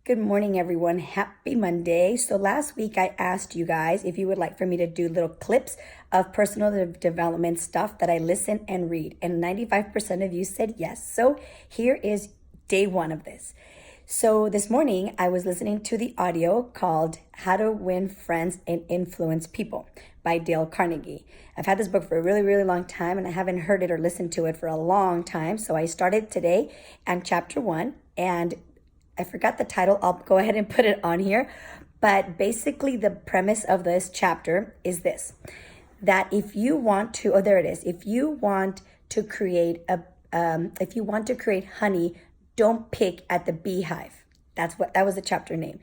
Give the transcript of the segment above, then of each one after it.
Good morning, everyone. Happy Monday. So last week I asked you guys if you would like for me to do little clips of personal development stuff that I listen and read. And 95% of you said yes. So here is day one of this. So this morning I was listening to the audio called How to Win Friends and Influence People by Dale Carnegie. I've had this book for a really, really long time and I haven't heard it or listened to it for a long time. So I started today on chapter 1 and I forgot the title. I'll go ahead and put it on here. But basically the premise of this chapter is this, that if you want to, oh, there it is. If you want to create honey, don't pick at the beehive. That was the chapter name.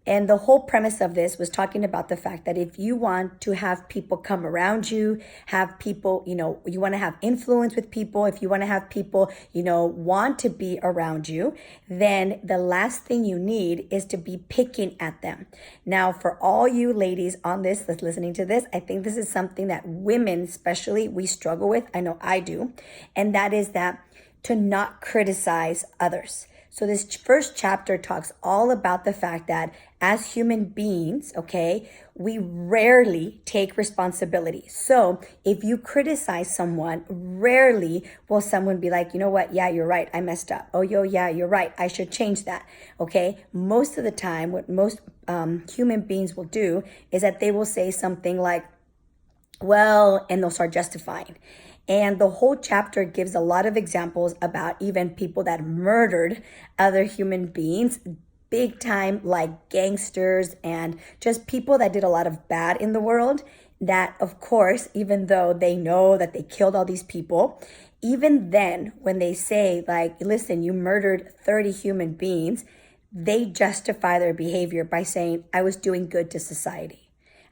And the whole premise of this was talking about the fact that if you want to have people come around you, have people, you want to have influence with people, if you want to have people, want to be around you, then the last thing you need is to be picking at them. Now, for all you ladies on this that's listening to this, I think this is something that women especially, we struggle with. I know I do. And that is that to not criticize others. So this first chapter talks all about the fact that as human beings, okay, we rarely take responsibility. So if you criticize someone, rarely will someone be like, you know what? Yeah, you're right. I messed up. Oh, yeah, you're right. I should change that. Okay. Most of the time, what most human beings will do is that they will say something like, well, and they'll start justifying. And the whole chapter gives a lot of examples about even people that murdered other human beings, big time, like gangsters and just people that did a lot of bad in the world. That, of course, even though they know that they killed all these people, even then, when they say, like, listen, you murdered 30 human beings, they justify their behavior by saying, I was doing good to society.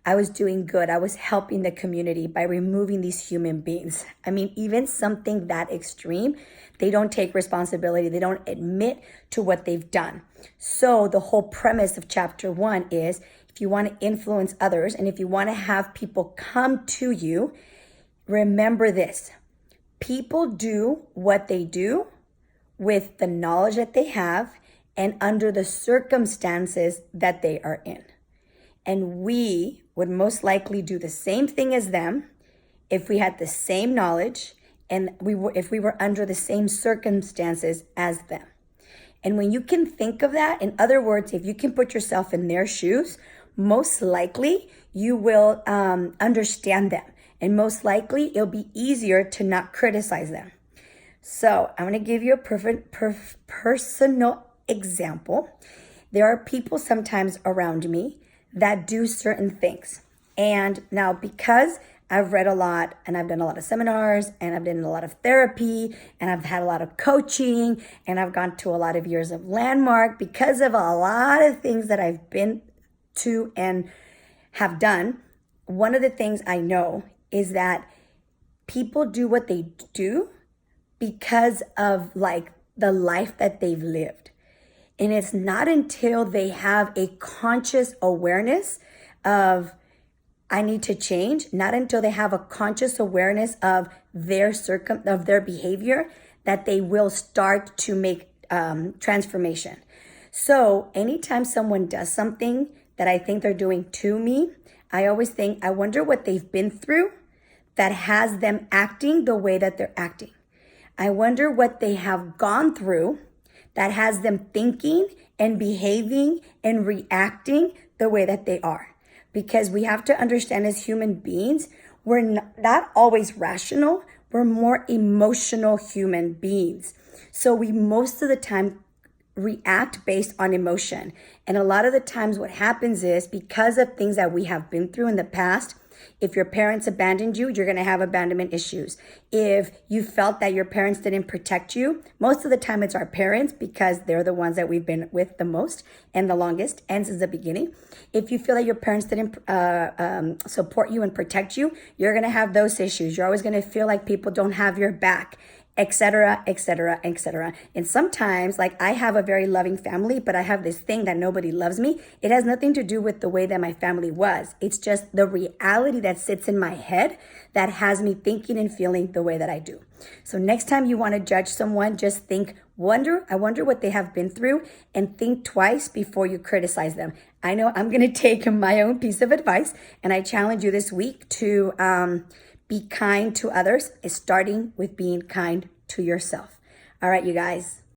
I was doing good. I was helping the community by removing these human beings. I mean, even something that extreme, they don't take responsibility. They don't admit to what they've done. So the whole premise of chapter 1 is if you want to influence others and if you want to have people come to you, remember this. People do what they do with the knowledge that they have and under the circumstances that they are in. And we would most likely do the same thing as them if we had the same knowledge and if we were under the same circumstances as them. And when you can think of that, in other words, if you can put yourself in their shoes, most likely you will understand them. And most likely it'll be easier to not criticize them. So I'm going to give you a personal example. There are people sometimes around me that do certain things. And now because I've read a lot and I've done a lot of seminars and I've done a lot of therapy and I've had a lot of coaching and I've gone to a lot of years of landmark because of a lot of things that I've been to and have done, one of the things I know is that people do what they do because of like the life that they've lived. And it's not until they have a conscious awareness of, I need to change, not until they have a conscious awareness of their behavior that they will start to make transformation. So anytime someone does something that I think they're doing to me, I always think, I wonder what they've been through that has them acting the way that they're acting. I wonder what they have gone through that has them thinking and behaving and reacting the way that they are. Because we have to understand as human beings, we're not always rational. We're more emotional human beings. So we most of the time react based on emotion. And a lot of the times what happens is because of things that we have been through in the past, if your parents abandoned you, you're going to have abandonment issues. If you felt that your parents didn't protect you, most of the time it's our parents because they're the ones that we've been with the most and the longest and since the beginning. If you feel that your parents didn't support you and protect you, you're going to have those issues. You're always going to feel like people don't have your back. etc., etc., etc. And sometimes, like, I have a very loving family, but I have this thing that nobody loves me. It has nothing to do with the way that my family was. It's just the reality that sits in my head that has me thinking and feeling the way that I do. So next time you want to judge someone, just think, I wonder what they have been through, and think twice before you criticize them. I know I'm going to take my own piece of advice, and I challenge you this week to be kind to others, starting with being kind to yourself. All right, you guys.